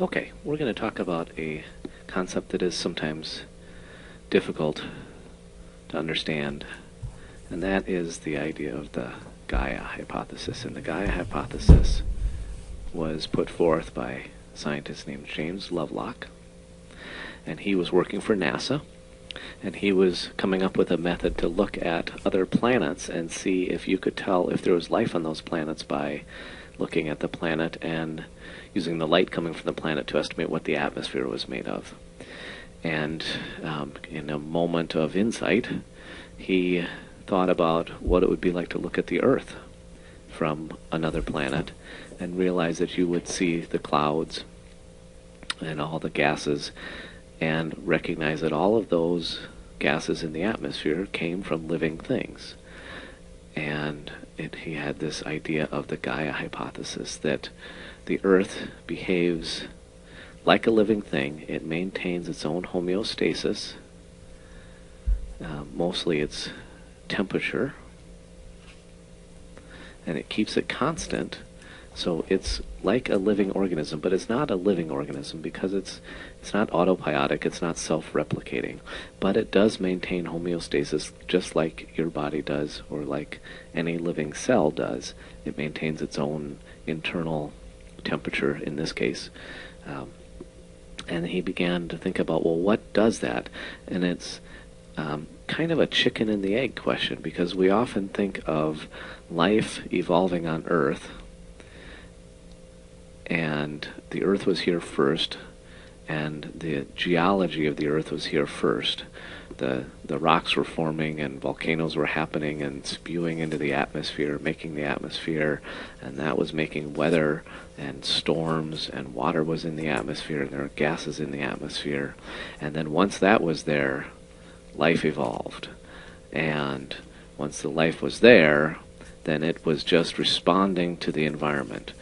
Okay, we're going to talk about a concept that is sometimes difficult to understand, and that is the idea of the Gaia hypothesis. And the Gaia hypothesis was put forth by a scientist named James Lovelock, and he was working for NASA, and he was coming up with a method to look at other planets and see if you could tell if there was life on those planets by looking at the planet and using the light coming from the planet to estimate what the atmosphere was made of. And in a moment of insight, he thought about what it would be like to look at the Earth from another planet and realize that you would see the clouds and all the gases and recognize that all of those gases in the atmosphere came from living things. And he had this idea of the Gaia hypothesis, that the Earth behaves like a living thing. It maintains its own homeostasis, mostly its temperature, and it keeps it constant. So it's like a living organism, but it's not a living organism because it's not autobiotic, it's not self-replicating, but it does maintain homeostasis just like your body does, or like any living cell does. It maintains its own internal temperature in this case. And he began to think about, well, what does that? And it's kind of a chicken and the egg question, because we often think of life evolving on Earth, and the Earth was here first, and the geology of the Earth was here first. The rocks were forming, and volcanoes were happening and spewing into the atmosphere, making the atmosphere, and that was making weather and storms, and water was in the atmosphere, and there were gases in the atmosphere. And then once that was there, life evolved. And once the life was there, then it was just responding to the environment.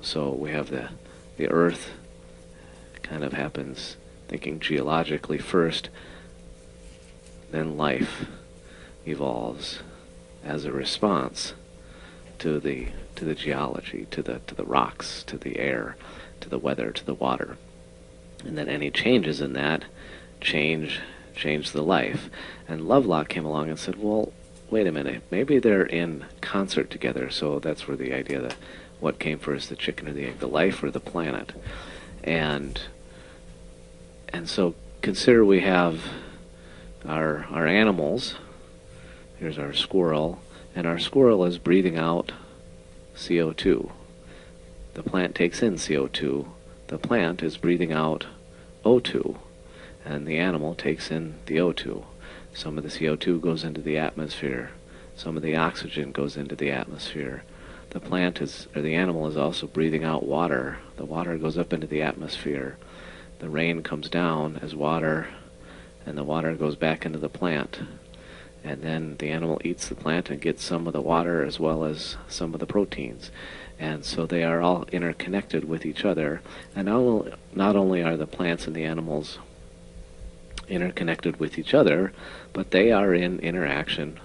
So we have the Earth kind of happens, thinking geologically first, then life evolves as a response to the geology, to the rocks, to the air, to the weather, to the water. And then any changes in that change the life. And Lovelock came along and said, well, wait a minute, maybe they're in concert together. So that's where the idea that what came first, the chicken or the egg, the life or the planet. And so consider we have our animals. Here's our squirrel, and our squirrel is breathing out CO2. The plant takes in CO2. The plant is breathing out O2, and the animal takes in the O2. Some of the CO2 goes into the atmosphere. Some of the oxygen goes into the atmosphere. The animal is also breathing out water. The water goes up into the atmosphere. The rain comes down as water, and the water goes back into the plant. And then the animal eats the plant and gets some of the water as well as some of the proteins. And so they are all interconnected with each other. And not only are the plants and the animals interconnected with each other, but they are in interaction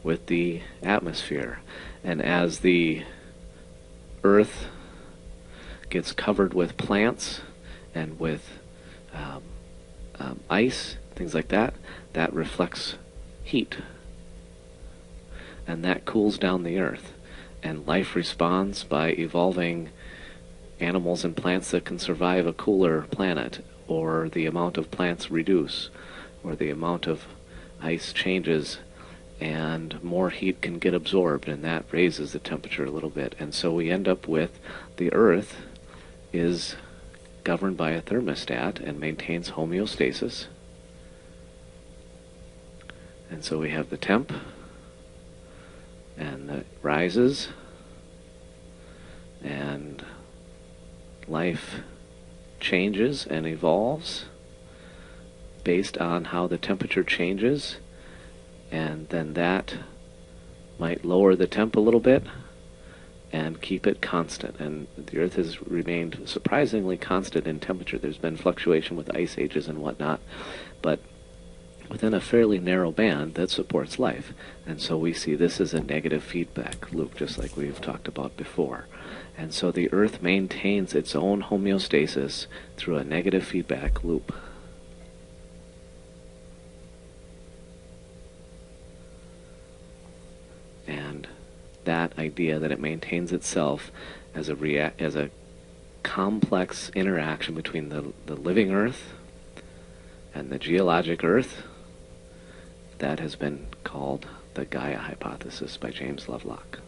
with the atmosphere. And as the Earth gets covered with plants and with ice, things like that, that reflects heat. And that cools down the Earth. And life responds by evolving animals and plants that can survive a cooler planet, or the amount of plants reduce, or the amount of ice changes, and more heat can get absorbed, and that raises the temperature a little bit. And so we end up with the Earth is governed by a thermostat and maintains homeostasis. And so we have the temp, and it rises, and life changes and evolves based on how the temperature changes, and then that might lower the temp a little bit and keep it constant. And the Earth has remained surprisingly constant in temperature. There's been fluctuation with ice ages and whatnot, but within a fairly narrow band that supports life. And so we see this as a negative feedback loop, just like we've talked about before. And so the Earth maintains its own homeostasis through a negative feedback loop. And that idea that it maintains itself as a complex interaction between the living Earth and the geologic Earth, that has been called the Gaia hypothesis by James Lovelock.